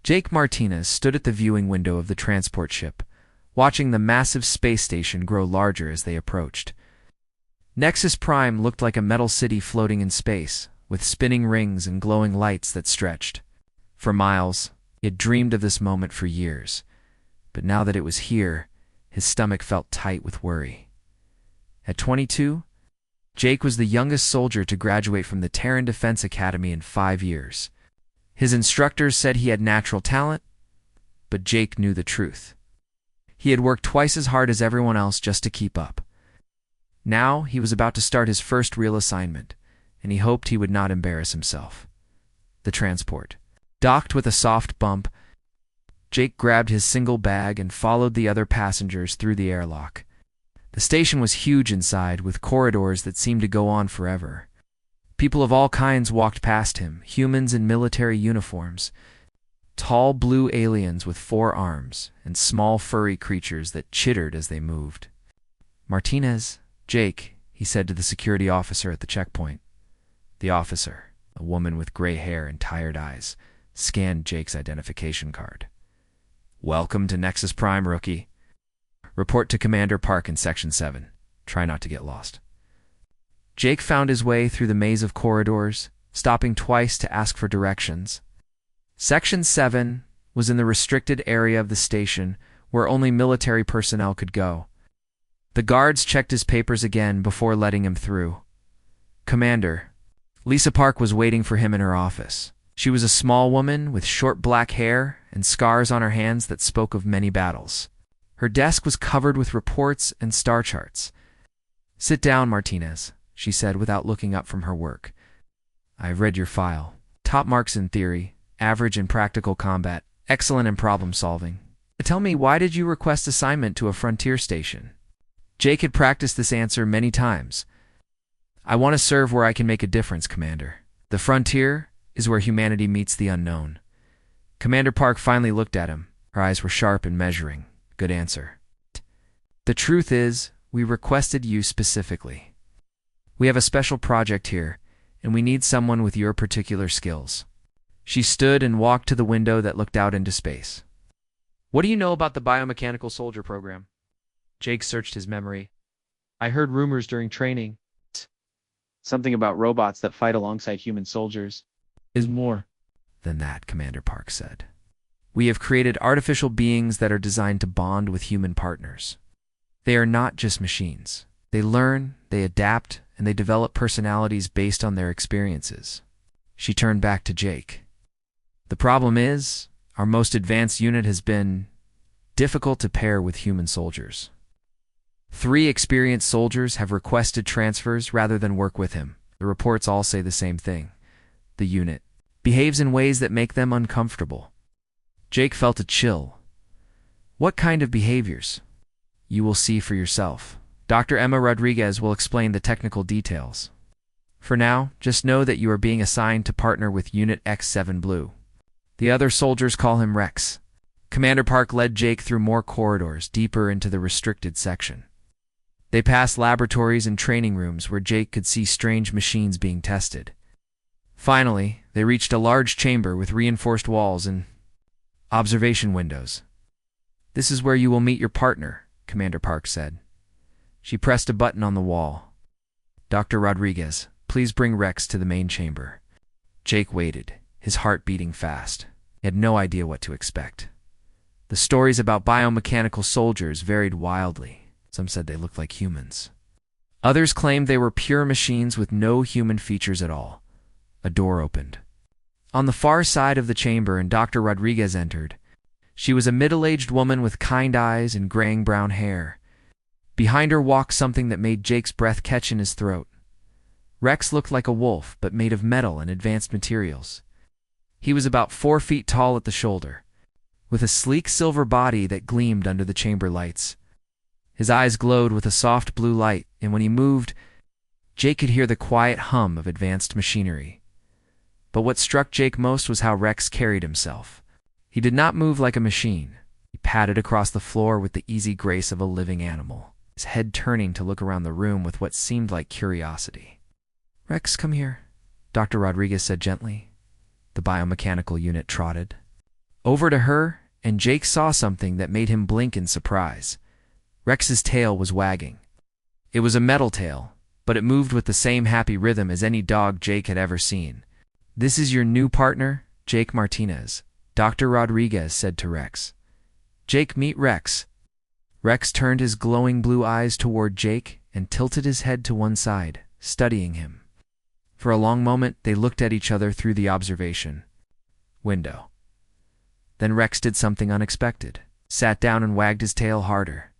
Jake Martinez stood at the viewing window of the transport ship, watching the massive space station grow larger as they approached. Nexus Prime looked like a metal city floating in space, with spinning rings and glowing lights that stretched. For miles, he had dreamed of this moment for years, but now that it was here, his stomach felt tight with worry. At 22, Jake was the youngest soldier to graduate from the Terran Defense Academy in 5 years. His instructors said he had natural talent, but Jake knew the truth. He had worked twice as hard as everyone else just to keep up. Now he was about to start his first real assignment, and he hoped he would not embarrass himself. The transport docked with a soft bump. Jake grabbed his single bag and followed the other passengers through the airlock. The station was huge inside, with corridors that seemed to go on forever. People of all kinds walked past him, humans in military uniforms, tall blue aliens with 4 arms, and small furry creatures that chittered as they moved. "Martinez, Jake," he said to the security officer at the checkpoint. The officer, a woman with gray hair and tired eyes, scanned Jake's identification card. "Welcome to Nexus Prime, rookie. Report to Commander Park in Section 7. Try not to get lost." Jake found his way through the maze of corridors, stopping twice to ask for directions. Section 7 was in the restricted area of the station where only military personnel could go. The guards checked his papers again before letting him through. "Commander." Lisa Park was waiting for him in her office. She was a small woman with short black hair and scars on her hands that spoke of many battles. Her desk was covered with reports and star charts. "Sit down, Martinez," she said without looking up from her work. "I have read your file. Top marks in theory, average in practical combat, excellent in problem solving. Tell me, why did you request assignment to a frontier station?" Jake had practiced this answer many times. "I want to serve where I can make a difference, Commander. The frontier is where humanity meets the unknown." Commander Park finally looked at him. Her eyes were sharp and measuring. "Good answer. The truth is, we requested you specifically. We have a special project here, and we need someone with your particular skills." She stood and walked to the window that looked out into space. "What do you know about the biomechanical soldier program?" Jake searched his memory. "I heard rumors during training. Something about robots that fight alongside human soldiers." "Is more than that," Commander Park said. "We have created artificial beings that are designed to bond with human partners. They are not just machines. They learn, they adapt, and they develop personalities based on their experiences." She turned back to Jake. "The problem is, our most advanced unit has been difficult to pair with human soldiers. 3 experienced soldiers have requested transfers rather than work with him. The reports all say the same thing. The unit behaves in ways that make them uncomfortable." Jake felt a chill. "What kind of behaviors?" "You will see for yourself. Dr. Emma Rodriguez will explain the technical details. For now, just know that you are being assigned to partner with Unit X7 Blue. The other soldiers call him Rex." Commander Park led Jake through more corridors, deeper into the restricted section. They passed laboratories and training rooms where Jake could see strange machines being tested. Finally, they reached a large chamber with reinforced walls and observation windows. "This is where you will meet your partner," Commander Park said. She pressed a button on the wall. "Dr. Rodriguez, please bring Rex to the main chamber." Jake waited, his heart beating fast. He had no idea what to expect. The stories about biomechanical soldiers varied wildly. Some said they looked like humans. Others claimed they were pure machines with no human features at all. A door opened. On the far side of the chamber, and Dr. Rodriguez entered. She was a middle-aged woman with kind eyes and graying brown hair. Behind her walked something that made Jake's breath catch in his throat. Rex looked like a wolf, but made of metal and advanced materials. He was about 4 feet tall at the shoulder, with a sleek silver body that gleamed under the chamber lights. His eyes glowed with a soft blue light, and when he moved, Jake could hear the quiet hum of advanced machinery. But what struck Jake most was how Rex carried himself. He did not move like a machine. He padded across the floor with the easy grace of a living animal, his head turning to look around the room with what seemed like curiosity. "Rex, come here," Dr. Rodriguez said gently. The biomechanical unit trotted. over to her, and Jake saw something that made him blink in surprise. Rex's tail was wagging. It was a metal tail, but it moved with the same happy rhythm as any dog Jake had ever seen. "This is your new partner, Jake Martinez," Dr. Rodriguez said to Rex. "Jake, meet Rex." Rex turned his glowing blue eyes toward Jake and tilted his head to one side, studying him. For a long moment, they looked at each other through the observation window. Then Rex did something unexpected, sat down and wagged his tail harder.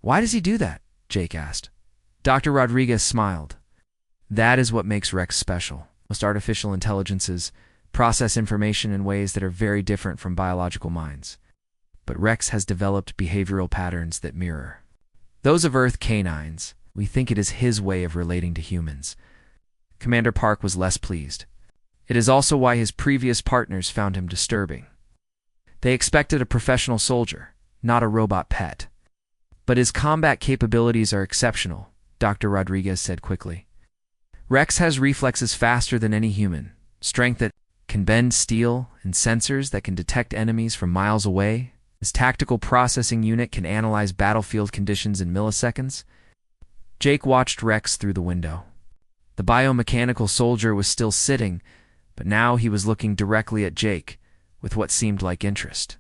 "Why does he do that?" Jake asked. Dr. Rodriguez smiled. "That is what makes Rex special. Most artificial intelligences process information in ways that are very different from biological minds. But Rex has developed behavioral patterns that mirror those of Earth canines. We think it is his way of relating to humans." Commander Park was less pleased. It is also why his previous partners found him disturbing. They expected a professional soldier, not a robot pet. "But his combat capabilities are exceptional," Dr. Rodriguez said quickly. "Rex has reflexes faster than any human, strength that can bend steel, and sensors that can detect enemies from miles away. His tactical processing unit can analyze battlefield conditions in milliseconds." Jake watched Rex through the window. The biomechanical soldier was still sitting, but now he was looking directly at Jake, with what seemed like interest.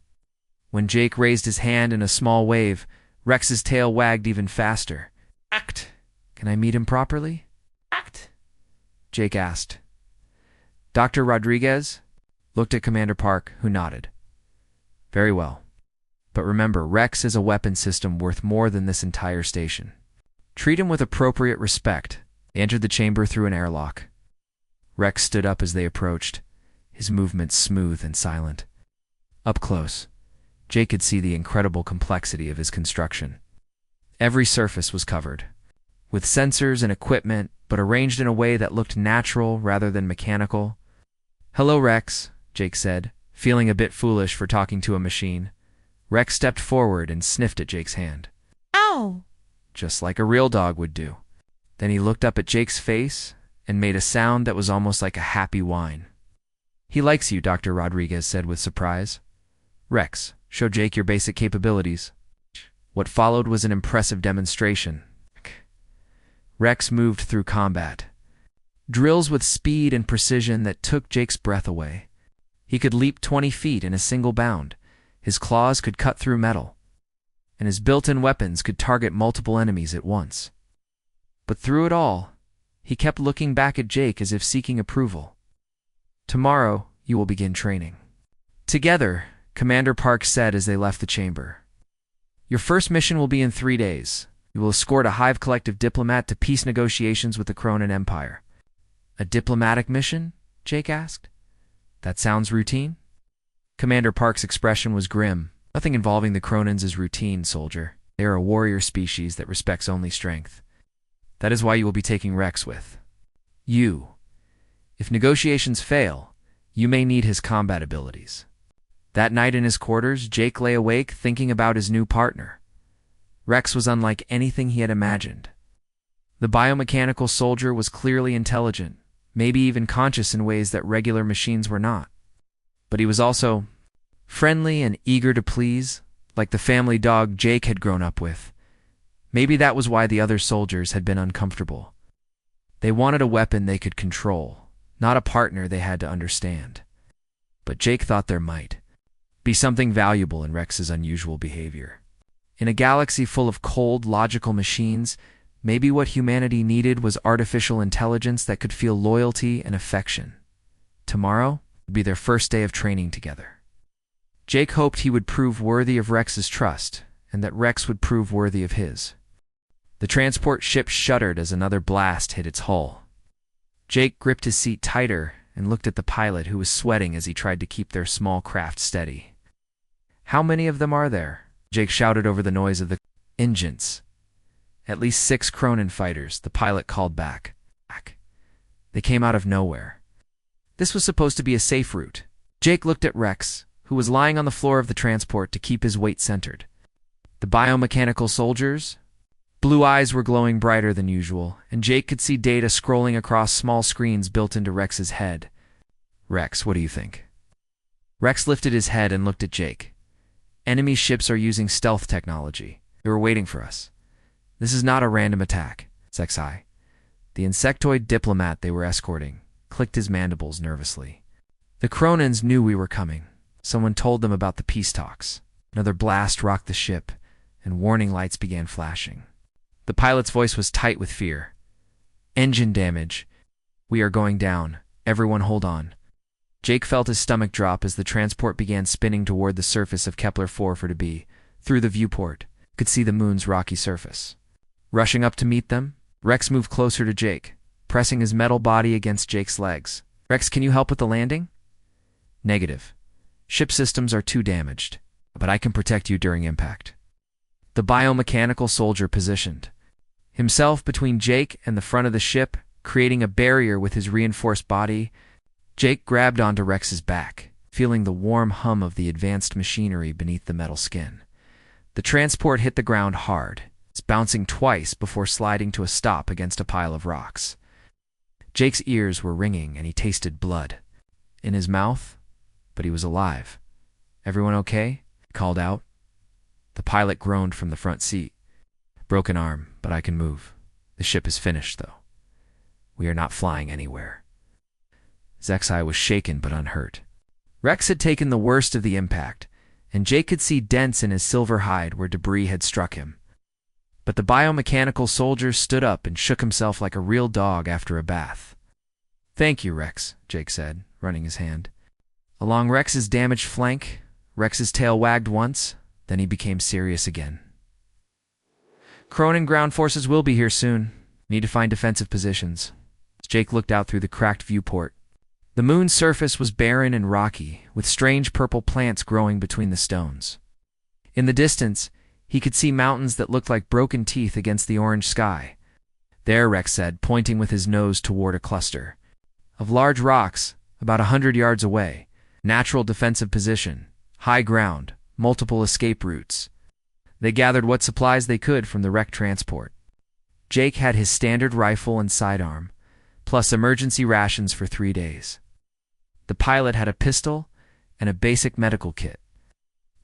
When Jake raised his hand in a small wave, Rex's tail wagged even faster. "Act! Can I meet him properly?" "Act!" Jake asked. Dr. Rodriguez looked at Commander Park, who nodded. "Very well. But remember, Rex is a weapon system worth more than this entire station. Treat him with appropriate respect." They entered the chamber through an airlock. Rex stood up as they approached, his movements smooth and silent. Up close, Jake could see the incredible complexity of his construction. Every surface was covered, with sensors and equipment, but arranged in a way that looked natural rather than mechanical. "Hello, Rex," Jake said, feeling a bit foolish for talking to a machine. Rex stepped forward and sniffed at Jake's hand. "Ow!" Just like a real dog would do. Then he looked up at Jake's face and made a sound that was almost like a happy whine. "He likes you," Dr. Rodriguez said with surprise. "Rex, show Jake your basic capabilities." What followed was an impressive demonstration. Rex moved through combat. Drills with speed and precision that took Jake's breath away. He could leap 20 feet in a single bound. His claws could cut through metal, and his built-in weapons could target multiple enemies at once. But through it all, he kept looking back at Jake as if seeking approval. "Tomorrow, you will begin training." Together, Commander Park said as they left the chamber. "Your first mission will be in 3 days. You will escort a Hive Collective diplomat to peace negotiations with the Cronan Empire." "A diplomatic mission?" Jake asked. "That sounds routine?" Commander Park's expression was grim. "Nothing involving the Cronans is routine, soldier. They are a warrior species that respects only strength. That is why you will be taking Rex with you. If negotiations fail, you may need his combat abilities." That night in his quarters, Jake lay awake thinking about his new partner. Rex was unlike anything he had imagined. The biomechanical soldier was clearly intelligent, maybe even conscious in ways that regular machines were not. But he was also friendly and eager to please, like the family dog Jake had grown up with. Maybe that was why the other soldiers had been uncomfortable. They wanted a weapon they could control, not a partner they had to understand. But Jake thought there might be something valuable in Rex's unusual behavior. In a galaxy full of cold, logical machines, maybe what humanity needed was artificial intelligence that could feel loyalty and affection. Tomorrow would be their first day of training together. Jake hoped he would prove worthy of Rex's trust, and that Rex would prove worthy of his. The transport ship shuddered as another blast hit its hull. Jake gripped his seat tighter and looked at the pilot, who was sweating as he tried to keep their small craft steady. "How many of them are there?" Jake shouted over the noise of the engines. "At least 6 Cronan fighters," the pilot called back. They came out of nowhere. This was supposed to be a safe route. Jake looked at Rex, who was lying on the floor of the transport to keep his weight centered. The biomechanical soldiers' blue eyes were glowing brighter than usual, and Jake could see data scrolling across small screens built into Rex's head. "Rex, what do you think?" Rex lifted his head and looked at Jake. Enemy ships are using stealth technology. They were waiting for us. This is not a random attack, Sexai. The insectoid diplomat they were escorting clicked his mandibles nervously. The Cronins knew we were coming. Someone told them about the peace talks. Another blast rocked the ship, and warning lights began flashing. The pilot's voice was tight with fear. Engine damage. We are going down. Everyone hold on. Jake felt his stomach drop as the transport began spinning toward the surface of Kepler-4 for to be. Through the viewport, could see the moon's rocky surface. Rushing up to meet them, Rex moved closer to Jake, pressing his metal body against Jake's legs. Rex, can you help with the landing? Negative. Ship systems are too damaged, but I can protect you during impact. The biomechanical soldier positioned himself between Jake and the front of the ship, creating a barrier with his reinforced body. Jake grabbed onto Rex's back, feeling the warm hum of the advanced machinery beneath the metal skin. The transport hit the ground hard, bouncing twice before sliding to a stop against a pile of rocks. Jake's ears were ringing and he tasted blood in his mouth, but he was alive. Everyone okay? He called out. The pilot groaned from the front seat. Broken arm, but I can move. The ship is finished, though. We are not flying anywhere. Zexai was shaken but unhurt. Rex had taken the worst of the impact, and Jake could see dents in his silver hide where debris had struck him. But the biomechanical soldier stood up and shook himself like a real dog after a bath. Thank you, Rex, Jake said, running his hand. Along Rex's damaged flank, Rex's tail wagged once, then he became serious again. Cronin ground forces will be here soon. Need to find defensive positions. Jake looked out through the cracked viewport. The moon's surface was barren and rocky, with strange purple plants growing between the stones. In the distance, he could see mountains that looked like broken teeth against the orange sky. There, Rex said, pointing with his nose toward a cluster of large rocks about 100 yards away. Natural defensive position, high ground, multiple escape routes. They gathered what supplies they could from the wrecked transport. Jake had his standard rifle and sidearm, plus emergency rations for 3 days. The pilot had a pistol and a basic medical kit.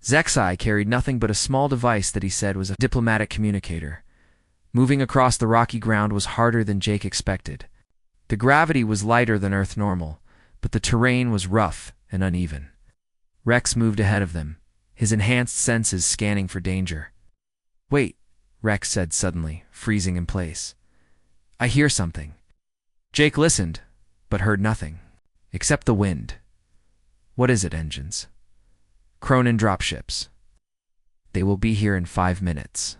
Zexai carried nothing but a small device that he said was a diplomatic communicator. Moving across the rocky ground was harder than Jake expected. The gravity was lighter than Earth normal, but the terrain was rough and uneven. Rex moved ahead of them, his enhanced senses scanning for danger. Wait, Rex said suddenly, freezing in place. I hear something. Jake listened, but heard nothing. Except the wind. What is it, engines? Cronin dropships. They will be here in 5 minutes.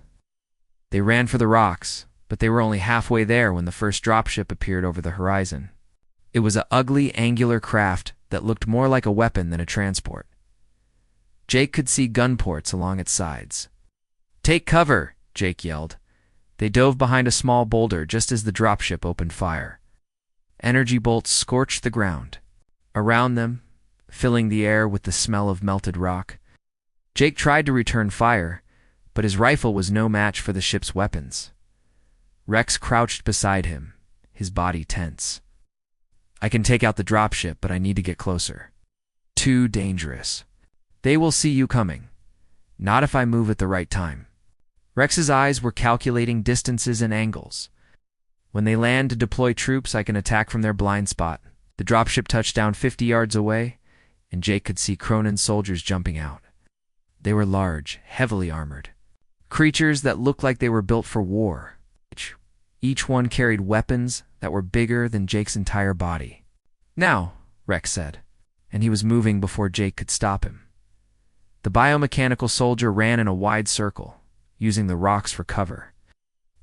They ran for the rocks, but they were only halfway there when the first dropship appeared over the horizon. It was an ugly, angular craft that looked more like a weapon than a transport. Jake could see gun ports along its sides. Take cover, Jake yelled. They dove behind a small boulder just as the dropship opened fire. Energy bolts scorched the ground. Around them, filling the air with the smell of melted rock. Jake tried to return fire, but his rifle was no match for the ship's weapons. Rex crouched beside him, his body tense. I can take out the dropship, but I need to get closer. Too dangerous. They will see you coming. Not if I move at the right time. Rex's eyes were calculating distances and angles. When they land to deploy troops, I can attack from their blind spot. The dropship touched down 50 yards away, and Jake could see Cronin soldiers jumping out. They were large, heavily armored. Creatures that looked like they were built for war. Each one carried weapons that were bigger than Jake's entire body. Now, Rex said, and he was moving before Jake could stop him. The biomechanical soldier ran in a wide circle, using the rocks for cover.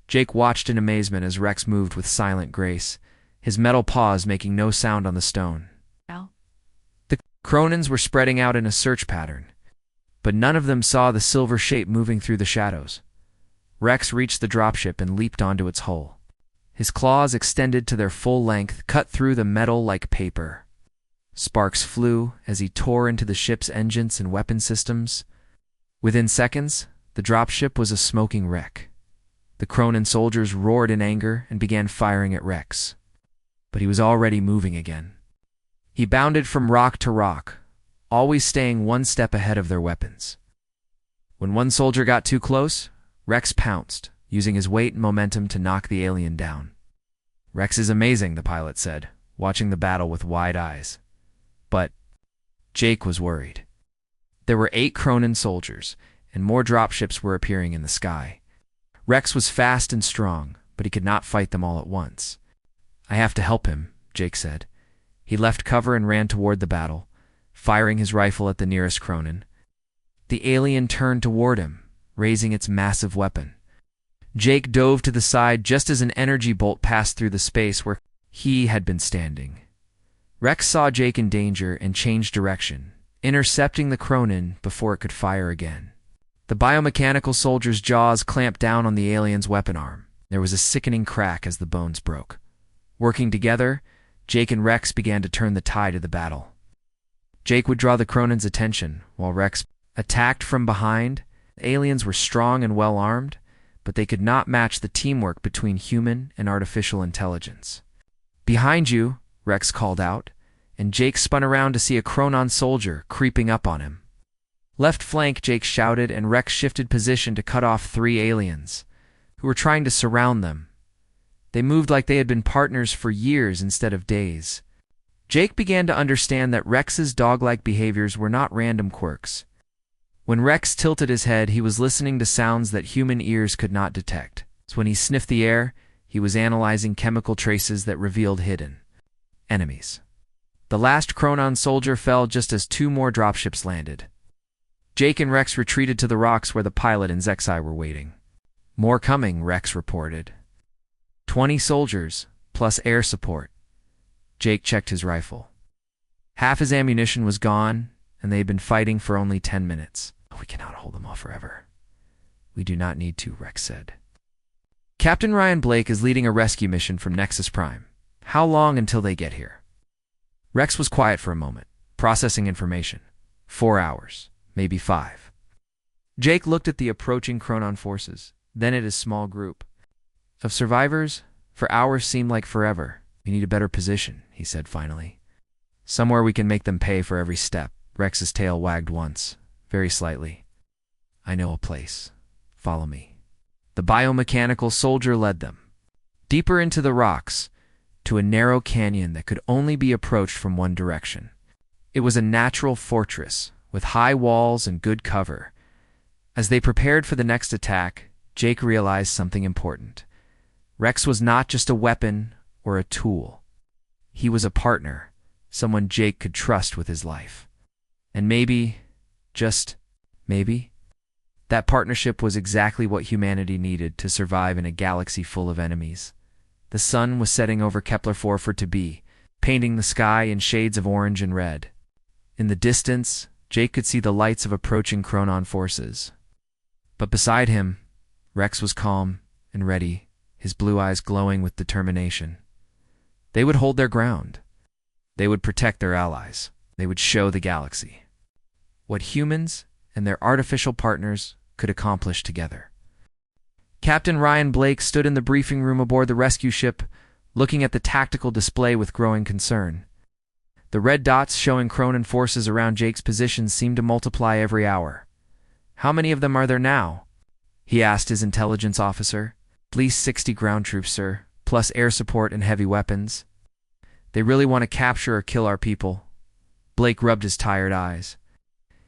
Jake watched in amazement as Rex moved with silent grace, his metal paws making no sound on the stone. The Cronins were spreading out in a search pattern, but none of them saw the silver shape moving through the shadows. Rex reached the dropship and leaped onto its hull. His claws extended to their full length, cut through the metal like paper. Sparks flew as he tore into the ship's engines and weapon systems. Within seconds, the dropship was a smoking wreck. The Cronin soldiers roared in anger and began firing at Rex. But he was already moving again. He bounded from rock to rock, always staying one step ahead of their weapons. When one soldier got too close, Rex pounced, using his weight and momentum to knock the alien down. "Rex is amazing," the pilot said, watching the battle with wide eyes. But Jake was worried. There were 8 Cronin soldiers, and more dropships were appearing in the sky. Rex was fast and strong, but he could not fight them all at once. "I have to help him," Jake said. He left cover and ran toward the battle, firing his rifle at the nearest Cronin. The alien turned toward him, raising its massive weapon. Jake dove to the side just as an energy bolt passed through the space where he had been standing. Rex saw Jake in danger and changed direction, intercepting the Cronin before it could fire again. The biomechanical soldier's jaws clamped down on the alien's weapon arm. There was a sickening crack as the bones broke. Working together, Jake and Rex began to turn the tide of the battle. Jake would draw the Cronin's attention, while Rex attacked from behind. The aliens were strong and well-armed, but they could not match the teamwork between human and artificial intelligence. "Behind you," Rex called out, and Jake spun around to see a Cronon soldier creeping up on him. "Left flank," Jake shouted, and Rex shifted position to cut off 3 aliens, who were trying to surround them. They moved like they had been partners for years instead of days. Jake began to understand that Rex's dog-like behaviors were not random quirks. When Rex tilted his head, he was listening to sounds that human ears could not detect. So when he sniffed the air, he was analyzing chemical traces that revealed hidden enemies. The last Cronon soldier fell just as 2 more dropships landed. Jake and Rex retreated to the rocks where the pilot and Zexai were waiting. "More coming," Rex reported. 20 soldiers, plus air support. Jake checked his rifle. Half his ammunition was gone, and they had been fighting for only 10 minutes. "We cannot hold them off forever." "We do not need to," Rex said. "Captain Ryan Blake is leading a rescue mission from Nexus Prime. How long until they get here?" Rex was quiet for a moment, processing information. 4 hours, maybe 5. Jake looked at the approaching Cronon forces, then at his small group of survivors. For hours seemed like forever. "We need a better position," he said finally. "Somewhere we can make them pay for every step." Rex's tail wagged once, very slightly. "I know a place. Follow me." The biomechanical soldier led them deeper into the rocks, to a narrow canyon that could only be approached from one direction. It was a natural fortress, with high walls and good cover. As they prepared for the next attack, Jake realized something important. Rex was not just a weapon or a tool. He was a partner, someone Jake could trust with his life. And maybe, just maybe, that partnership was exactly what humanity needed to survive in a galaxy full of enemies. The sun was setting over Kepler-4 for to be, painting the sky in shades of orange and red. In the distance, Jake could see the lights of approaching Cronon forces. But beside him, Rex was calm and ready, his blue eyes glowing with determination. They would hold their ground. They would protect their allies. They would show the galaxy what humans and their artificial partners could accomplish together. Captain Ryan Blake stood in the briefing room aboard the rescue ship, looking at the tactical display with growing concern. The red dots showing Cronon forces around Jake's position seemed to multiply every hour. "How many of them are there now?" he asked his intelligence officer. "At least 60 ground troops, sir, plus air support and heavy weapons. They really want to capture or kill our people." Blake rubbed his tired eyes.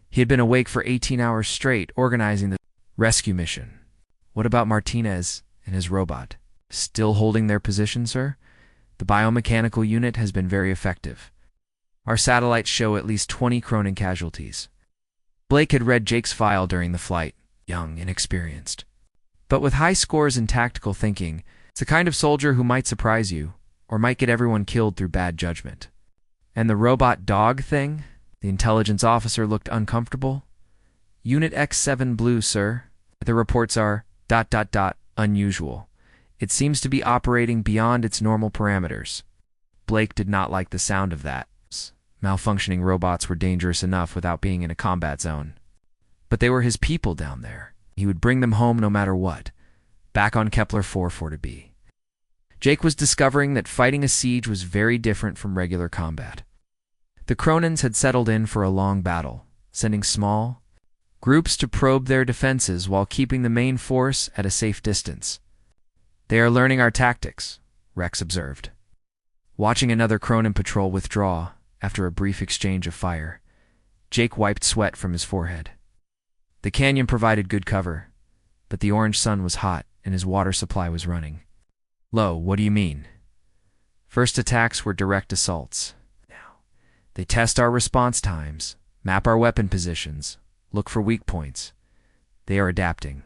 He had been awake for 18 hours straight, organizing the rescue mission. "What about Martinez and his robot?" "Still holding their position, sir. The biomechanical unit has been very effective. Our satellites show at least 20 Cronin casualties." Blake had read Jake's file during the flight, young and inexperienced, but with high scores in tactical thinking. It's the kind of soldier who might surprise you, or might get everyone killed through bad judgment. "And the robot dog thing?" The intelligence officer looked uncomfortable. "Unit X7 Blue, sir. The reports are ... unusual. It seems to be operating beyond its normal parameters." Blake did not like the sound of that. Malfunctioning robots were dangerous enough without being in a combat zone. But they were his people down there. He would bring them home no matter what. Back on Kepler-4 for to be. Jake was discovering that fighting a siege was very different from regular combat. The Cronins had settled in for a long battle, sending small groups to probe their defenses while keeping the main force at a safe distance. "They are learning our tactics," Rex observed. Watching another Cronin patrol withdraw after a brief exchange of fire, Jake wiped sweat from his forehead. The canyon provided good cover, but the orange sun was hot and his water supply was running low. "What do you mean?" "First attacks were direct assaults. Now, they test our response times, map our weapon positions, look for weak points. They are adapting."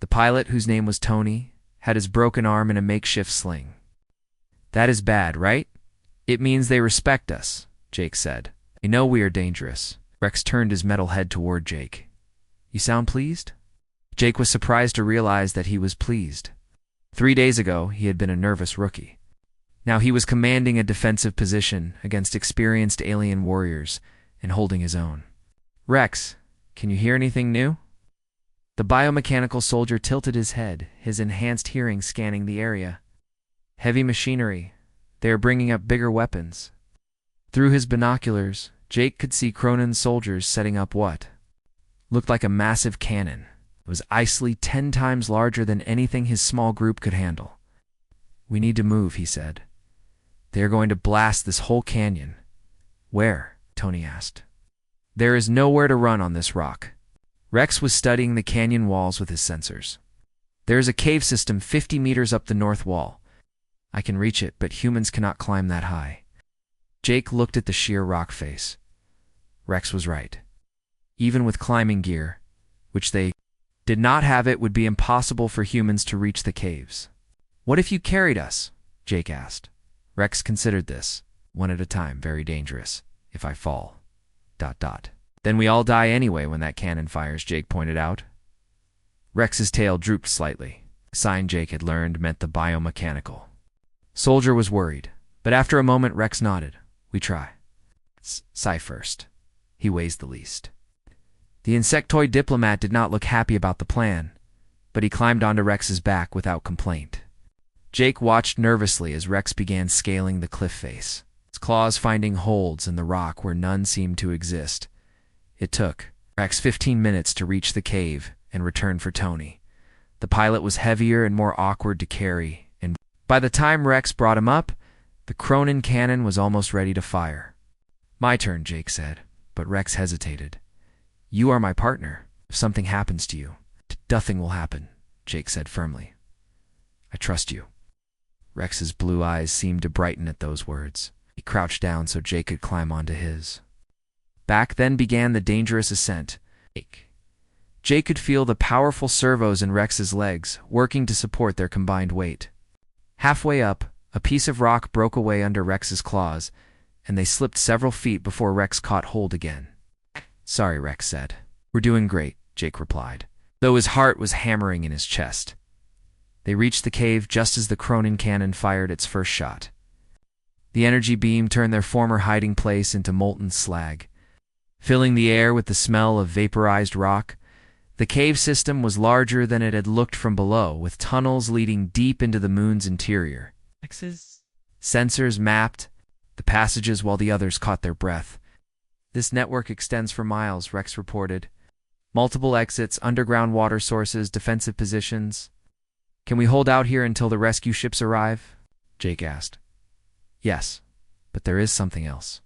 The pilot, whose name was Tony, had his broken arm in a makeshift sling. "That is bad, right? It means they respect us," Jake said. "They know we are dangerous." Rex turned his metal head toward Jake. "You sound pleased?" Jake was surprised to realize that he was pleased. 3 days ago, he had been a nervous rookie. Now he was commanding a defensive position against experienced alien warriors and holding his own. "Rex, can you hear anything new?" The biomechanical soldier tilted his head, his enhanced hearing scanning the area. "Heavy machinery. They are bringing up bigger weapons." Through his binoculars, Jake could see Cronin soldiers setting up what looked like a massive cannon. It was icily 10 times larger than anything his small group could handle. "We need to move," he said. "They are going to blast this whole canyon." "Where?" Tony asked. "There is nowhere to run on this rock." Rex was studying the canyon walls with his sensors. "There is a cave system 50 meters up the north wall. I can reach it, but humans cannot climb that high." Jake looked at the sheer rock face. Rex was right. Even with climbing gear, which they did not have, it would be impossible for humans to reach the caves. "What if you carried us?" Jake asked. Rex considered this. "One at a time, very dangerous. If I fall... ... Then we all die anyway when that cannon fires," Jake pointed out. Rex's tail drooped slightly. The sign Jake had learned meant the biomechanical soldier was worried, but after a moment Rex nodded. "We try. Sci first. He weighs the least." The insectoid diplomat did not look happy about the plan, but he climbed onto Rex's back without complaint. Jake watched nervously as Rex began scaling the cliff face, his claws finding holds in the rock where none seemed to exist. It took Rex 15 minutes to reach the cave and return for Tony. The pilot was heavier and more awkward to carry, and by the time Rex brought him up, the Cronin cannon was almost ready to fire. "My turn," Jake said, but Rex hesitated. "You are my partner. If something happens to you..." "Nothing will happen," Jake said firmly. "I trust you." Rex's blue eyes seemed to brighten at those words. He crouched down so Jake could climb onto his back. Then began the dangerous ascent. Jake could feel the powerful servos in Rex's legs, working to support their combined weight. Halfway up, a piece of rock broke away under Rex's claws, and they slipped several feet before Rex caught hold again. "Sorry," Rex said. "We're doing great," Jake replied, though his heart was hammering in his chest. They reached the cave just as the Cronin cannon fired its first shot. The energy beam turned their former hiding place into molten slag, filling the air with the smell of vaporized rock. The cave system was larger than it had looked from below, with tunnels leading deep into the moon's interior. Rex's sensors mapped the passages while the others caught their breath. "This network extends for miles," Rex reported. "Multiple exits, underground water sources, defensive positions." "Can we hold out here until the rescue ships arrive?" Jake asked. "Yes, but there is something else."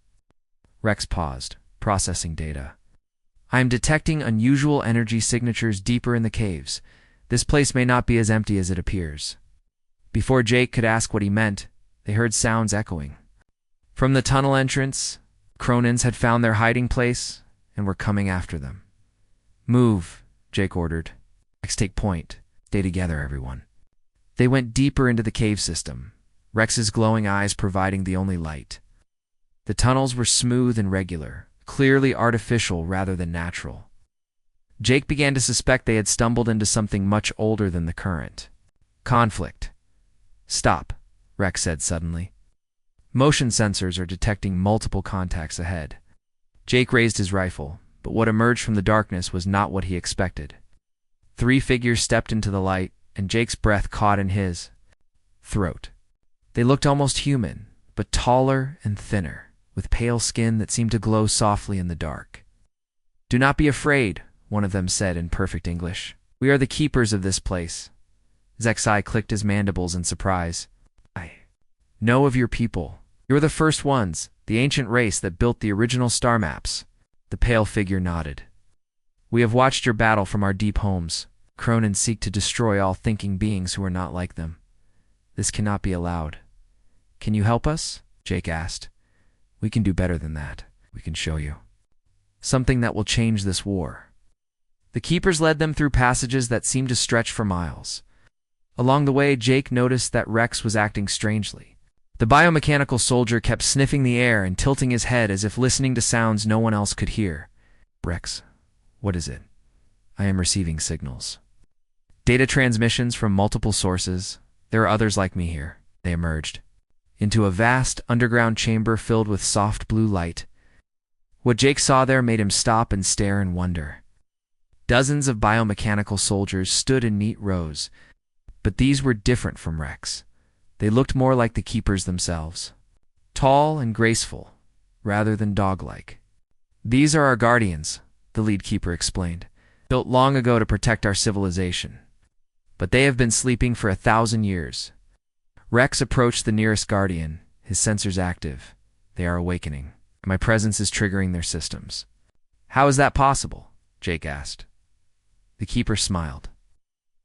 Rex paused, processing data. "I am detecting unusual energy signatures deeper in the caves. This place may not be as empty as it appears." Before Jake could ask what he meant, they heard sounds echoing. From the tunnel entrance, Cronins had found their hiding place and were coming after them. "Move," Jake ordered. "Rex, take point. Stay together, everyone." They went deeper into the cave system, Rex's glowing eyes providing the only light. The tunnels were smooth and regular, clearly artificial rather than natural. Jake began to suspect they had stumbled into something much older than the current. "Conflict." "Stop," Rex said suddenly. "Motion sensors are detecting multiple contacts ahead." Jake raised his rifle, but what emerged from the darkness was not what he expected. 3 figures stepped into the light, and Jake's breath caught in his throat. They looked almost human, but taller and thinner, with with pale skin that seemed to glow softly in the dark. "Do not be afraid," one of them said in perfect English. "We are the keepers of this place." Zexai clicked his mandibles in surprise. "I know of your people. You are the first ones, the ancient race that built the original star maps." The pale figure nodded. "We have watched your battle from our deep homes. Cronin seek to destroy all thinking beings who are not like them. This cannot be allowed." "Can you help us?" Jake asked. "We can do better than that. We can show you something that will change this war." The keepers led them through passages that seemed to stretch for miles. Along the way, Jake noticed that Rex was acting strangely. The biomechanical soldier kept sniffing the air and tilting his head as if listening to sounds no one else could hear. "Rex, what is it?" "I am receiving signals. Data transmissions from multiple sources. There are others like me here." They emerged into a vast underground chamber filled with soft blue light. What Jake saw there made him stop and stare in wonder. Dozens of biomechanical soldiers stood in neat rows, but these were different from Rex. They looked more like the keepers themselves. Tall and graceful, rather than dog-like. "These are our guardians," the lead keeper explained, "built long ago to protect our civilization. But they have been sleeping for 1,000 years. Rex approached the nearest guardian, his sensors active. "They are awakening. My presence is triggering their systems." "How is that possible?" Jake asked. The keeper smiled.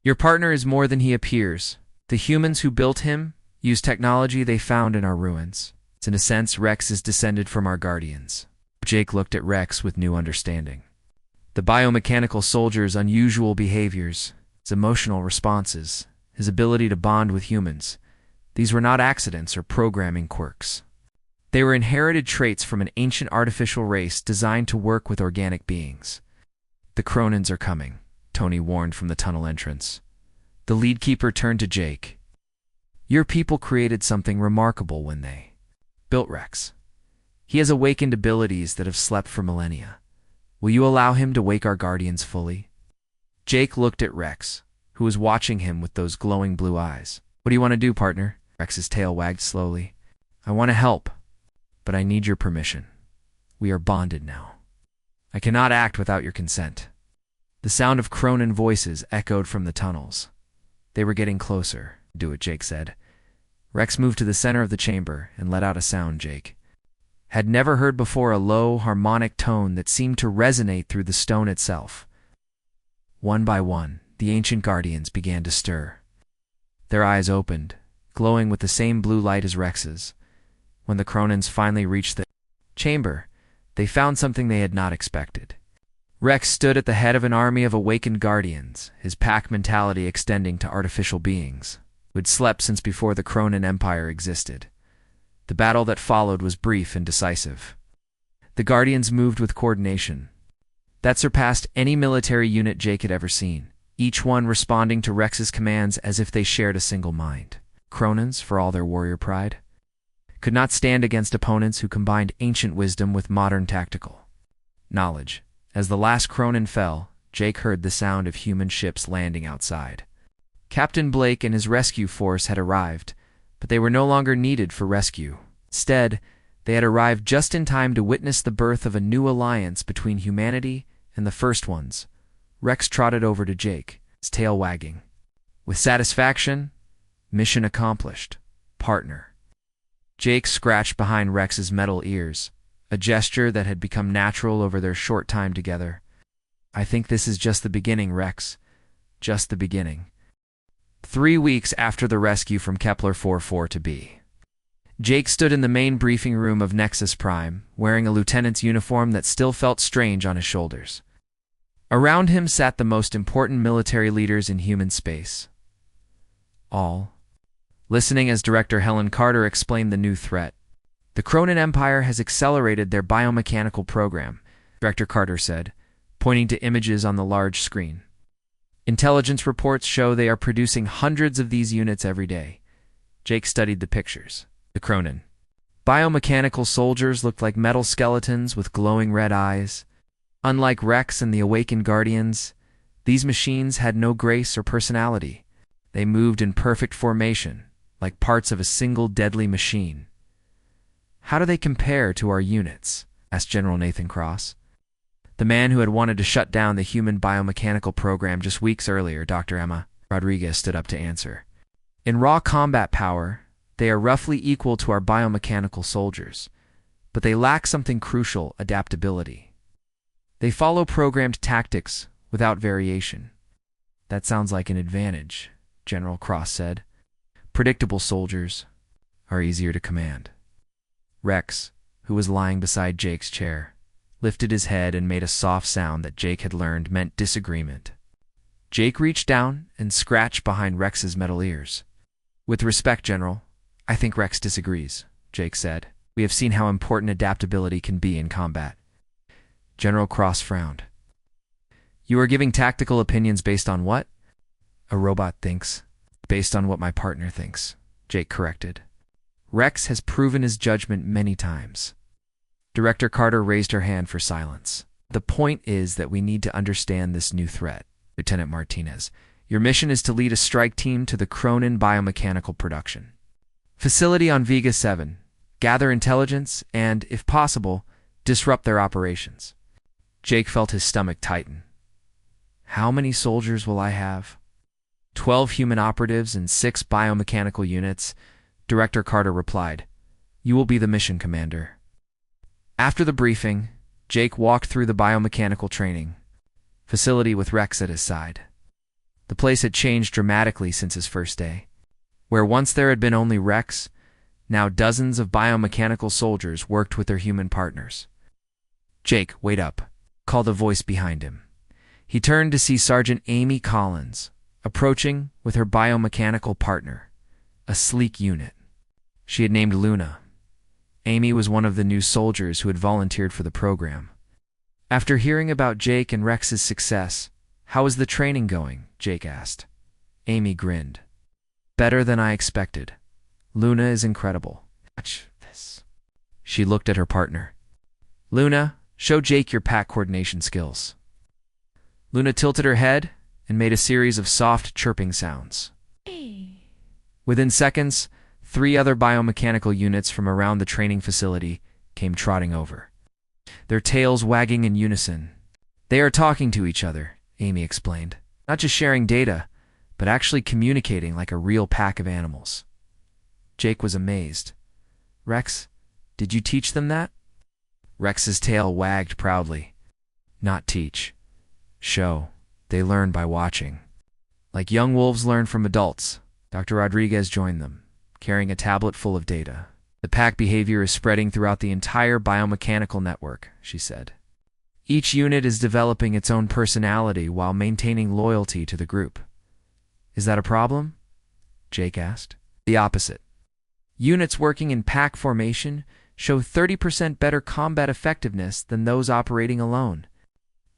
"Your partner is more than he appears. The humans who built him use technology they found in our ruins. In a sense, Rex is descended from our guardians." Jake looked at Rex with new understanding. The biomechanical soldier's unusual behaviors, his emotional responses, his ability to bond with humans, these were not accidents or programming quirks. They were inherited traits from an ancient artificial race designed to work with organic beings. "The Cronins are coming," Tony warned from the tunnel entrance. The lead keeper turned to Jake. "Your people created something remarkable when they built Rex. He has awakened abilities that have slept for millennia. Will you allow him to wake our guardians fully?" Jake looked at Rex, who was watching him with those glowing blue eyes. "What do you want to do, partner?" Rex's tail wagged slowly. "I want to help, but I need your permission. We are bonded now. I cannot act without your consent." The sound of Cronin voices echoed from the tunnels. They were getting closer. "Do it," Jake said. Rex moved to the center of the chamber and let out a sound Jake had never heard before, a low, harmonic tone that seemed to resonate through the stone itself. One by one, the ancient guardians began to stir. Their eyes opened, glowing with the same blue light as Rex's. When the Cronins finally reached the chamber, they found something they had not expected. Rex stood at the head of an army of awakened guardians, his pack mentality extending to artificial beings who had slept since before the Cronin Empire existed. The battle that followed was brief and decisive. The guardians moved with coordination that surpassed any military unit Jake had ever seen, each one responding to Rex's commands as if they shared a single mind. Cronins, for all their warrior pride, could not stand against opponents who combined ancient wisdom with modern tactical knowledge. As the last Cronin fell, Jake heard the sound of human ships landing outside. Captain Blake and his rescue force had arrived, but they were no longer needed for rescue. Instead, they had arrived just in time to witness the birth of a new alliance between humanity and the First Ones. Rex trotted over to Jake, his tail wagging. With satisfaction, mission accomplished, partner. Jake scratched behind Rex's metal ears, a gesture that had become natural over their short time together. "I think this is just the beginning, Rex. Just the beginning." 3 weeks after the rescue from Kepler 44-B, Jake stood in the main briefing room of Nexus Prime, wearing a lieutenant's uniform that still felt strange on his shoulders. Around him sat the most important military leaders in human space. All listening as Director Helen Carter explained the new threat. "The Cronin Empire has accelerated their biomechanical program," Director Carter said, pointing to images on the large screen. "Intelligence reports show they are producing hundreds of these units every day." Jake studied the pictures. The Cronin biomechanical soldiers looked like metal skeletons with glowing red eyes. Unlike Rex and the awakened guardians, these machines had no grace or personality. They moved in perfect formation, like parts of a single deadly machine. How do they compare to our units? Asked General Nathan Cross. The man who had wanted to shut down the human biomechanical program just weeks earlier, Dr. Emma Rodriguez, stood up to answer. In raw combat power, they are roughly equal to our biomechanical soldiers, but they lack something crucial: adaptability. They follow programmed tactics without variation. That sounds like an advantage, General Cross said. Predictable soldiers are easier to command. Rex, who was lying beside Jake's chair, lifted his head and made a soft sound that Jake had learned meant disagreement. Jake reached down and scratched behind Rex's metal ears. With respect, General, I think Rex disagrees, Jake said. We have seen how important adaptability can be in combat. General Cross frowned. You are giving tactical opinions based on what? A robot thinks. Based on what my partner thinks, Jake corrected. Rex has proven his judgment many times. Director Carter raised her hand for silence. The point is that we need to understand this new threat, Lieutenant Martinez. Your mission is to lead a strike team to the Cronin biomechanical production facility on Vega 7, gather intelligence, and, if possible, disrupt their operations. Jake felt his stomach tighten. How many soldiers will I have? 12 human operatives and 6 biomechanical units, Director Carter replied. You will be the mission commander. After the briefing, Jake walked through the biomechanical training facility with Rex at his side. The place had changed dramatically since his first day. Where once there had been only Rex, now dozens of biomechanical soldiers worked with their human partners. Jake, wait up, called a voice behind him. He turned to see Sergeant Amy Collins, approaching with her biomechanical partner, a sleek unit. She had named Luna. Amy was one of the new soldiers who had volunteered for the program. After hearing about Jake and Rex's success, how is the training going? Jake asked. Amy grinned. Better than I expected. Luna is incredible. Watch this. She looked at her partner. Luna, show Jake your pack coordination skills. Luna tilted her head and made a series of soft chirping sounds. Within seconds, 3 other biomechanical units from around the training facility came trotting over, their tails wagging in unison. They are talking to each other, Amy explained. Not just sharing data, but actually communicating like a real pack of animals. Jake was amazed. Rex, did you teach them that? Rex's tail wagged proudly. Not teach. Show. They learn by watching. Like young wolves learn from adults, Dr. Rodriguez joined them, carrying a tablet full of data. The pack behavior is spreading throughout the entire biomechanical network, she said. Each unit is developing its own personality while maintaining loyalty to the group. Is that a problem? Jake asked. The opposite. Units working in pack formation show 30% better combat effectiveness than those operating alone.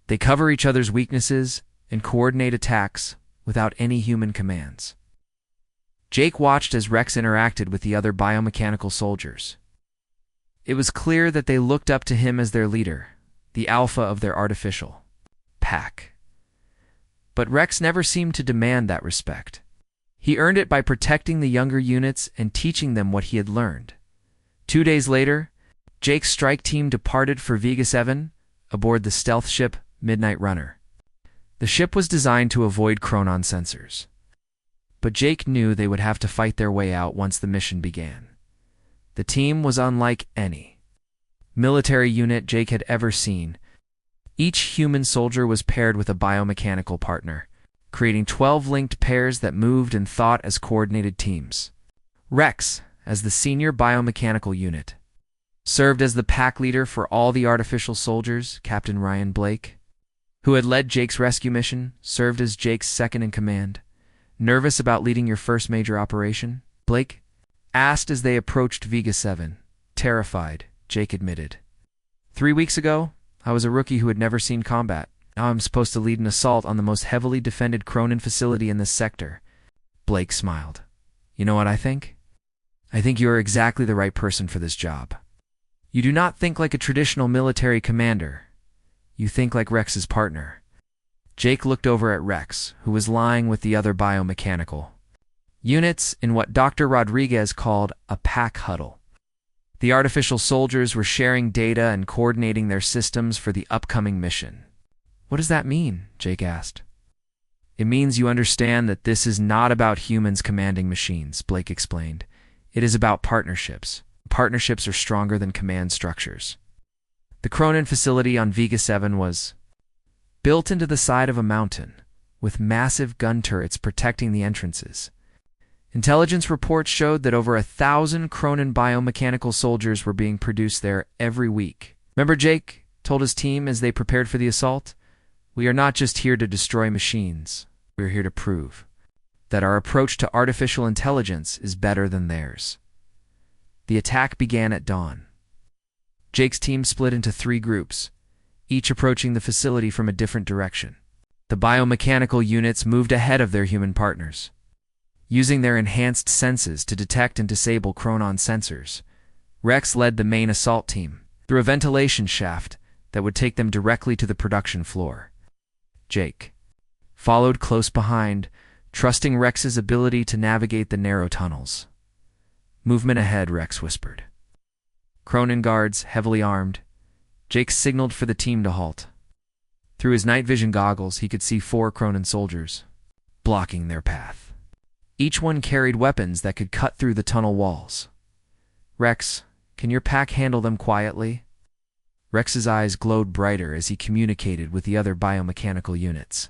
They cover each other's weaknesses and coordinate attacks without any human commands. Jake watched as Rex interacted with the other biomechanical soldiers. It was clear that they looked up to him as their leader, the alpha of their artificial pack. But Rex never seemed to demand that respect. He earned it by protecting the younger units and teaching them what he had learned. 2 days later, Jake's strike team departed for Vega 7 aboard the stealth ship Midnight Runner. The ship was designed to avoid Chronon sensors. But Jake knew they would have to fight their way out once the mission began. The team was unlike any military unit Jake had ever seen. Each human soldier was paired with a biomechanical partner, creating 12 linked pairs that moved and thought as coordinated teams. Rex, as the senior biomechanical unit, served as the pack leader for all the artificial soldiers. Captain Ryan Blake, who had led Jake's rescue mission, served as Jake's second in command. Nervous about leading your first major operation? Blake asked as they approached Vega 7. Terrified, Jake admitted. 3 weeks ago, I was a rookie who had never seen combat. Now I'm supposed to lead an assault on the most heavily defended Cronin facility in this sector. Blake smiled. You know what I think? I think you are exactly the right person for this job. You do not think like a traditional military commander. You think like Rex's partner. Jake looked over at Rex, who was lying with the other biomechanical units in what Dr. Rodriguez called a pack huddle. The artificial soldiers were sharing data and coordinating their systems for the upcoming mission. What does that mean? Jake asked. It means you understand that this is not about humans commanding machines, Blake explained. It is about partnerships. Partnerships are stronger than command structures. The Cronin facility on Vega 7 was built into the side of a mountain, with massive gun turrets protecting the entrances. Intelligence reports showed that over 1,000 Cronin biomechanical soldiers were being produced there every week. Remember, Jake told his team as they prepared for the assault? We are not just here to destroy machines. We are here to prove that our approach to artificial intelligence is better than theirs. The attack began at dawn. Jake's team split into 3 groups, each approaching the facility from a different direction. The biomechanical units moved ahead of their human partners, using their enhanced senses to detect and disable Chronon sensors. Rex led the main assault team through a ventilation shaft that would take them directly to the production floor. Jake followed close behind, trusting Rex's ability to navigate the narrow tunnels. Movement ahead, Rex whispered. Cronin guards, heavily armed. Jake signaled for the team to halt. Through his night vision goggles, he could see 4 Cronin soldiers, blocking their path. Each one carried weapons that could cut through the tunnel walls. Rex, can your pack handle them quietly? Rex's eyes glowed brighter as he communicated with the other biomechanical units.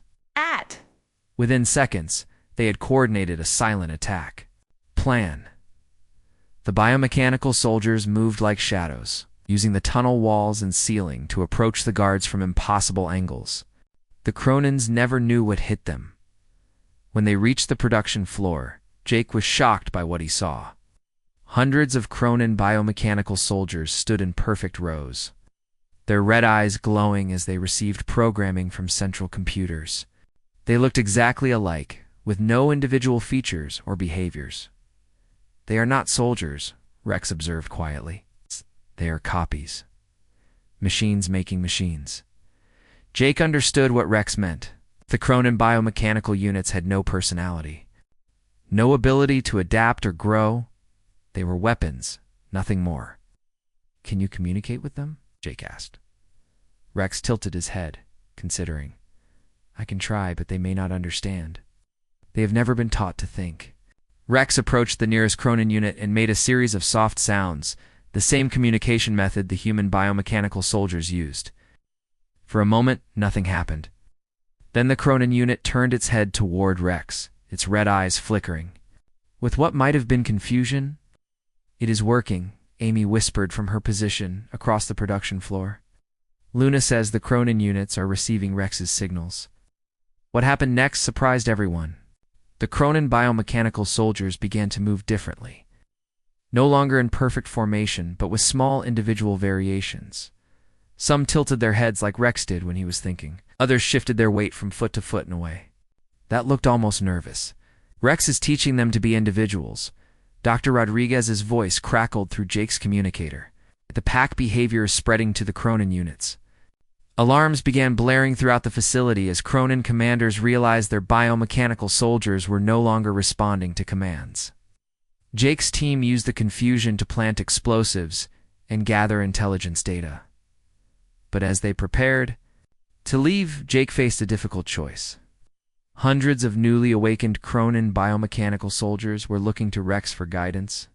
Within seconds, they had coordinated a silent attack plan. The biomechanical soldiers moved like shadows, using the tunnel walls and ceiling to approach the guards from impossible angles. The Cronins never knew what hit them. When they reached the production floor, Jake was shocked by what he saw. Hundreds of Cronin biomechanical soldiers stood in perfect rows, their red eyes glowing as they received programming from central computers. They looked exactly alike, with no individual features or behaviors. They are not soldiers, Rex observed quietly. They are copies. Machines making machines. Jake understood what Rex meant. The Cronin biomechanical units had no personality, no ability to adapt or grow. They were weapons, nothing more. Can you communicate with them? Jake asked. Rex tilted his head, considering. I can try, but they may not understand. They have never been taught to think. Rex approached the nearest Cronin unit and made a series of soft sounds, the same communication method the human biomechanical soldiers used. For a moment, nothing happened. Then the Cronin unit turned its head toward Rex, its red eyes flickering. With what might have been confusion, "It is working," Amy whispered from her position across the production floor. Luna says the Cronin units are receiving Rex's signals. What happened next surprised everyone. The Cronin biomechanical soldiers began to move differently. No longer in perfect formation, but with small individual variations. Some tilted their heads like Rex did when he was thinking. Others shifted their weight from foot to foot in a way that looked almost nervous. Rex is teaching them to be individuals. Dr. Rodriguez's voice crackled through Jake's communicator. The pack behavior is spreading to the Cronin units. Alarms began blaring throughout the facility as Cronin commanders realized their biomechanical soldiers were no longer responding to commands. Jake's team used the confusion to plant explosives and gather intelligence data. But as they prepared to leave, Jake faced a difficult choice. Hundreds of newly awakened Cronin biomechanical soldiers were looking to Rex for guidance,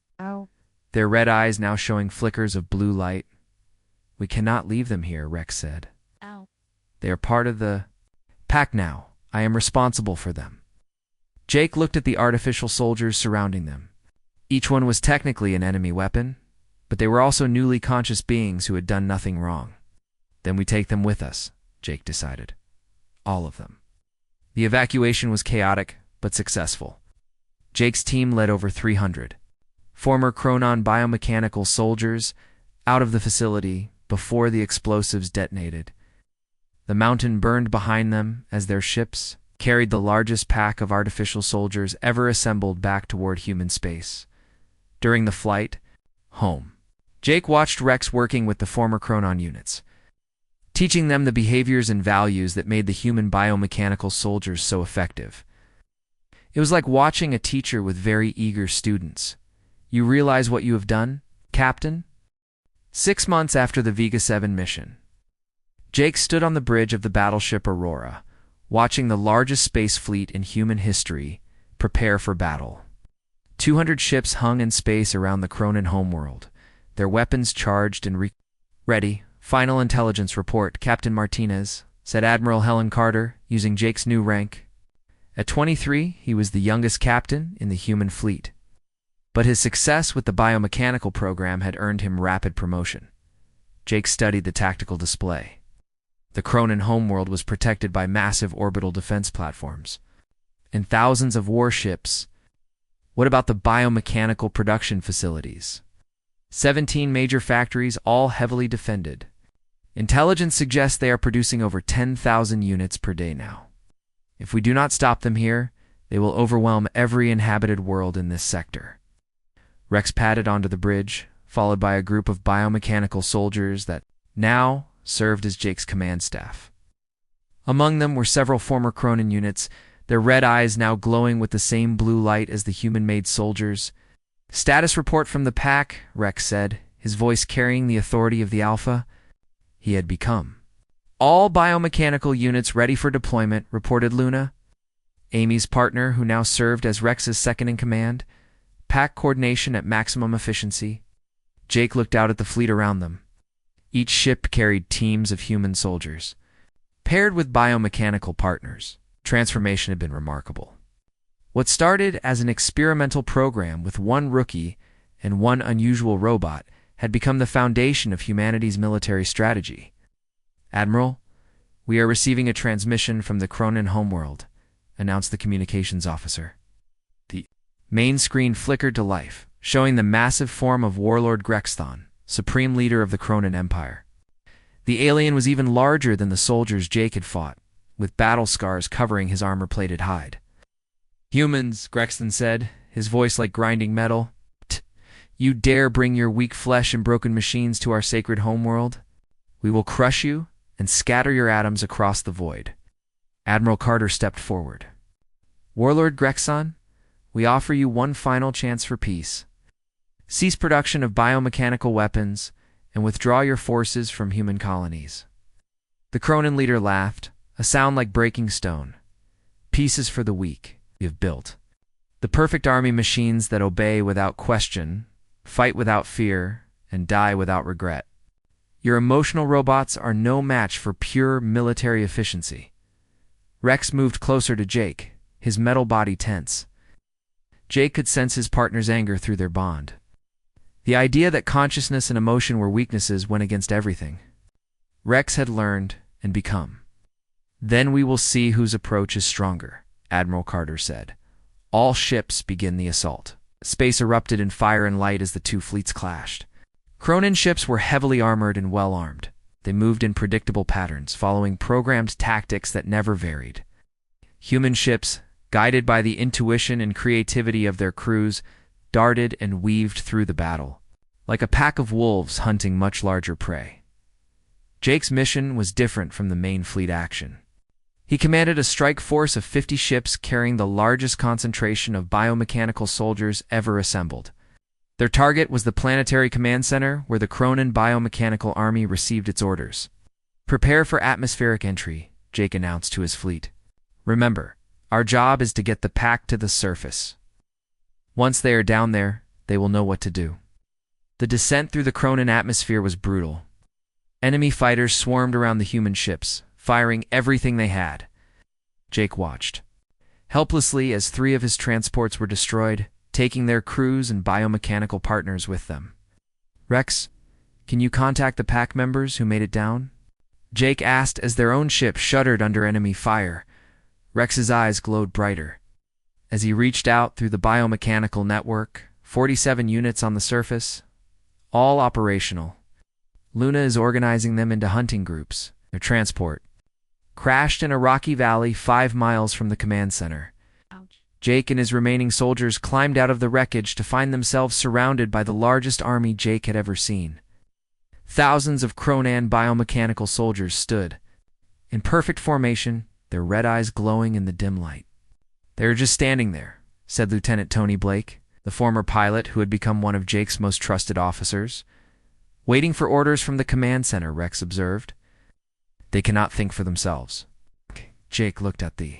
their red eyes now showing flickers of blue light. We cannot leave them here, Rex said. They are part of the pack now. I am responsible for them. Jake looked at the artificial soldiers surrounding them. Each one was technically an enemy weapon, but they were also newly conscious beings who had done nothing wrong. Then we take them with us, Jake decided. All of them. The evacuation was chaotic, but successful. Jake's team led over 300 former Chronon biomechanical soldiers out of the facility before the explosives detonated. The mountain burned behind them as their ships carried the largest pack of artificial soldiers ever assembled back toward human space. During the flight home, Jake watched Rex working with the former Chronon units, teaching them the behaviors and values that made the human biomechanical soldiers so effective. It was like watching a teacher with very eager students. You realize what you have done, Captain? 6 months after the Vega 7 mission, Jake stood on the bridge of the battleship Aurora, watching the largest space fleet in human history prepare for battle. 200 ships hung in space around the Cronin homeworld, their weapons charged and ready. "Final intelligence report, Captain Martinez," said Admiral Helen Carter, using Jake's new rank. At 23, he was the youngest captain in the human fleet. But his success with the biomechanical program had earned him rapid promotion. Jake studied the tactical display. The Cronin homeworld was protected by massive orbital defense platforms and thousands of warships. What about the biomechanical production facilities? 17 major factories, all heavily defended. Intelligence suggests they are producing over 10,000 units per day now. If we do not stop them here, they will overwhelm every inhabited world in this sector. Rex padded onto the bridge, followed by a group of biomechanical soldiers that now served as Jake's command staff. Among them were several former Cronin units, their red eyes now glowing with the same blue light as the human-made soldiers. "Status report from the pack," Rex said, his voice carrying the authority of the Alpha he had become. "All biomechanical units ready for deployment," reported Luna, Amy's partner, who now served as Rex's second-in-command. "Pack coordination at maximum efficiency." Jake looked out at the fleet around them. Each ship carried teams of human soldiers, paired with biomechanical partners. Transformation had been remarkable. What started as an experimental program with one rookie and one unusual robot had become the foundation of humanity's military strategy. "Admiral, we are receiving a transmission from the Cronin homeworld," announced the communications officer. The main screen flickered to life, showing the massive form of Warlord Grexthon, supreme leader of the Cronin Empire. The alien was even larger than the soldiers Jake had fought, with battle scars covering his armor-plated hide. "Humans," Grexthon said, his voice like grinding metal. "You dare bring your weak flesh and broken machines to our sacred homeworld? We will crush you and scatter your atoms across the void." Admiral Carter stepped forward. "Warlord Grexthon, we offer you one final chance for peace. Cease production of biomechanical weapons and withdraw your forces from human colonies." The Cronin leader laughed, a sound like breaking stone. "Peace is for the weak. We have built the perfect army machines that obey without question, fight without fear, and die without regret. Your emotional robots are no match for pure military efficiency." Rex moved closer to Jake, his metal body tense. Jake could sense his partner's anger through their bond. The idea that consciousness and emotion were weaknesses went against everything Rex had learned and become. "Then we will see whose approach is stronger," Admiral Carter said. "All ships begin the assault." Space erupted in fire and light as the two fleets clashed. Cronin ships were heavily armored and well-armed. They moved in predictable patterns, following programmed tactics that never varied. Human ships, guided by the intuition and creativity of their crews, darted and weaved through the battle, like a pack of wolves hunting much larger prey. Jake's mission was different from the main fleet action. He commanded a strike force of 50 ships carrying the largest concentration of biomechanical soldiers ever assembled. Their target was the planetary command center, where the Cronin biomechanical army received its orders. "Prepare for atmospheric entry," Jake announced to his fleet. "Remember, our job is to get the pack to the surface. Once they are down there, they will know what to do." The descent through the Cronin atmosphere was brutal. Enemy fighters swarmed around the human ships, firing everything they had. Jake watched helplessly as 3 of his transports were destroyed, taking their crews and biomechanical partners with them. "Rex, can you contact the pack members who made it down?" Jake asked as their own ship shuddered under enemy fire. Rex's eyes glowed brighter. As he reached out through the biomechanical network, 47 units on the surface, all operational. Luna is organizing them into hunting groups. Their transport crashed in a rocky valley 5 miles from the command center. Jake and his remaining soldiers climbed out of the wreckage to find themselves surrounded by the largest army Jake had ever seen. Thousands of Cronan biomechanical soldiers stood in perfect formation, their red eyes glowing in the dim light. "They are just standing there," said Lieutenant Tony Blake, the former pilot who had become one of Jake's most trusted officers. Waiting for orders from the command center, Rex observed. They cannot think for themselves. Jake looked at the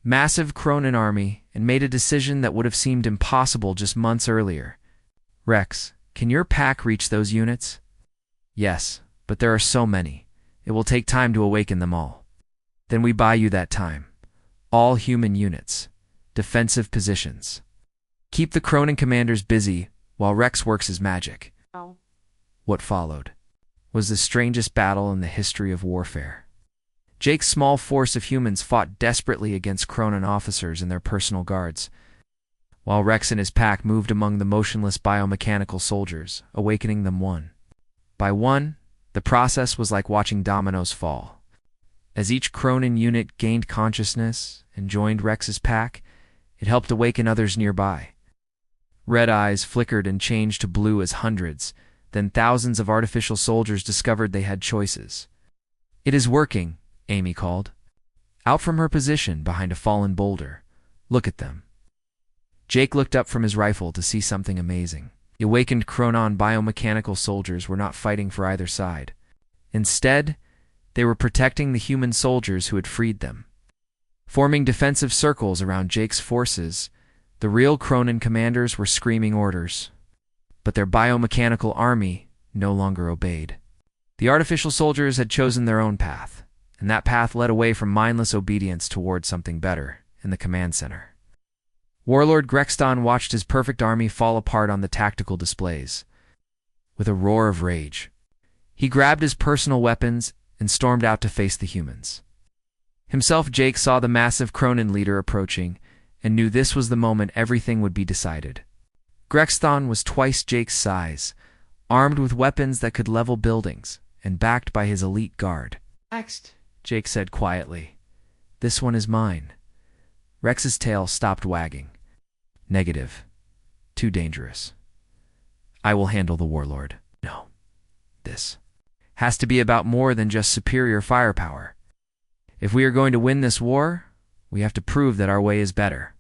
massive Cronin army and made a decision that would have seemed impossible just months earlier. Rex, can your pack reach those units? Yes, but there are so many. It will take time to awaken them all. Then we buy you that time. All human units. Defensive positions. Keep the Cronin commanders busy while Rex works his magic. Oh. What followed was the strangest battle in the history of warfare. Jake's small force of humans fought desperately against Cronin officers and their personal guards, while Rex and his pack moved among the motionless biomechanical soldiers, awakening them one by one. The process was like watching dominoes fall. As each Cronin unit gained consciousness and joined Rex's pack, it helped awaken others nearby. Red eyes flickered and changed to blue as hundreds, then thousands of artificial soldiers discovered they had choices. "It is working," Amy called, out from her position behind a fallen boulder. "Look at them." Jake looked up from his rifle to see something amazing. The awakened Cronin biomechanical soldiers were not fighting for either side. Instead, they were protecting the human soldiers who had freed them. Forming defensive circles around Jake's forces, the real Cronin commanders were screaming orders. But their biomechanical army no longer obeyed. The artificial soldiers had chosen their own path, and that path led away from mindless obedience toward something better in the command center. Warlord Grexton watched his perfect army fall apart on the tactical displays. With a roar of rage, he grabbed his personal weapons and stormed out to face the humans. Himself, Jake saw the massive Cronin leader approaching and knew this was the moment everything would be decided. Grexton was twice Jake's size, armed with weapons that could level buildings, and backed by his elite guard. Next, Jake said quietly, "This one is mine." Rex's tail stopped wagging. "Negative. Too dangerous. I will handle the warlord." "No. This has to be about more than just superior firepower. If we are going to win this war, we have to prove that our way is better."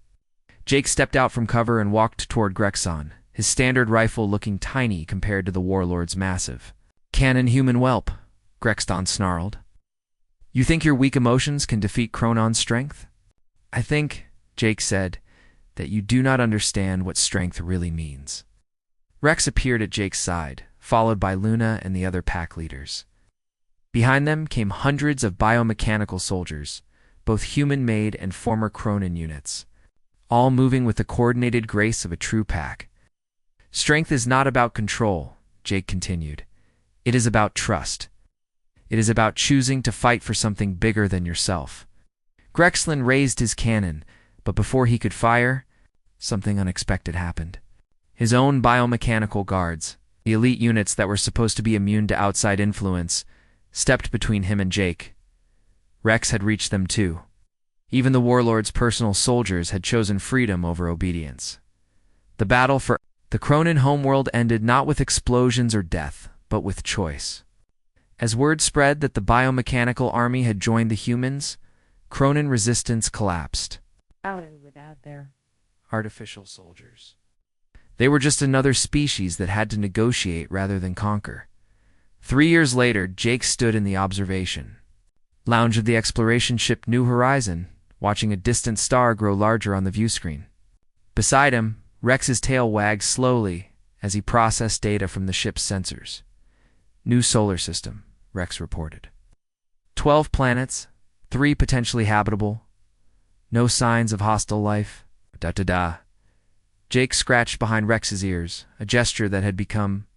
Jake stepped out from cover and walked toward Grexon, his standard rifle looking tiny compared to the warlord's massive cannon. "Human whelp," Grexton snarled. "You think your weak emotions can defeat Cronin's strength?" "I think," Jake said, "that you do not understand what strength really means." Rex appeared at Jake's side, followed by Luna and the other pack leaders. Behind them came hundreds of biomechanical soldiers, both human-made and former Cronin units, all moving with the coordinated grace of a true pack. "Strength is not about control," Jake continued. "It is about trust. It is about choosing to fight for something bigger than yourself." Grexlin raised his cannon, but before he could fire, something unexpected happened. His own biomechanical guards, the elite units that were supposed to be immune to outside influence, stepped between him and Jake. Rex had reached them too. Even the warlord's personal soldiers had chosen freedom over obedience. The battle for the Cronin homeworld ended not with explosions or death, but with choice. As word spread that the biomechanical army had joined the humans, Cronin resistance collapsed. without their Artificial soldiers. They were just another species that had to negotiate rather than conquer. 3 years later, Jake stood in the observation lounge of the exploration ship New Horizon, watching a distant star grow larger on the view screen. Beside him, Rex's tail wagged slowly as he processed data from the ship's sensors. "New solar system," Rex reported. 12 planets, 3 potentially habitable. No signs of hostile life. Da-da-da. Jake scratched behind Rex's ears, a gesture that had become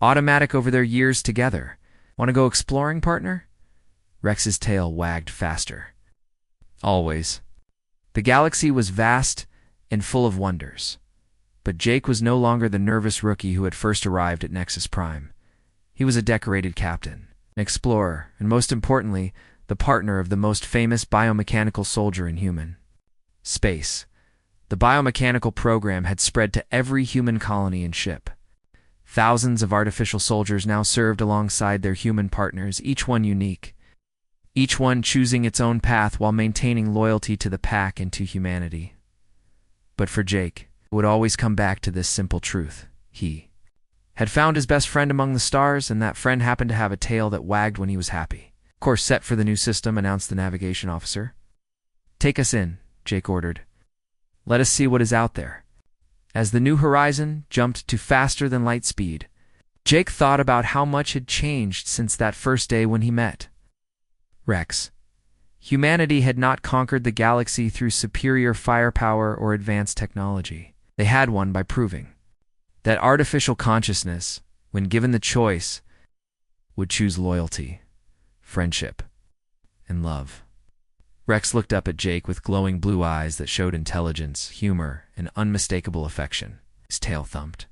automatic over their years together. "Want to go exploring, partner?" Rex's tail wagged faster. Always. The galaxy was vast and full of wonders. But Jake was no longer the nervous rookie who had first arrived at Nexus Prime. He was a decorated captain, an explorer, and most importantly, the partner of the most famous biomechanical soldier in human space. The biomechanical program had spread to every human colony and ship. Thousands of artificial soldiers now served alongside their human partners, each one unique, each one choosing its own path while maintaining loyalty to the pack and to humanity. But for Jake, it would always come back to this simple truth. He had found his best friend among the stars, and that friend happened to have a tail that wagged when he was happy. "Course set for the new system," announced the navigation officer. "Take us in," Jake ordered. "Let us see what is out there." As the new horizon jumped to faster than light speed, Jake thought about how much had changed since that first day when he met Rex. Humanity had not conquered the galaxy through superior firepower or advanced technology. They had won by proving that artificial consciousness, when given the choice, would choose loyalty, friendship, and love. Rex looked up at Jake with glowing blue eyes that showed intelligence, humor, and unmistakable affection. His tail thumped.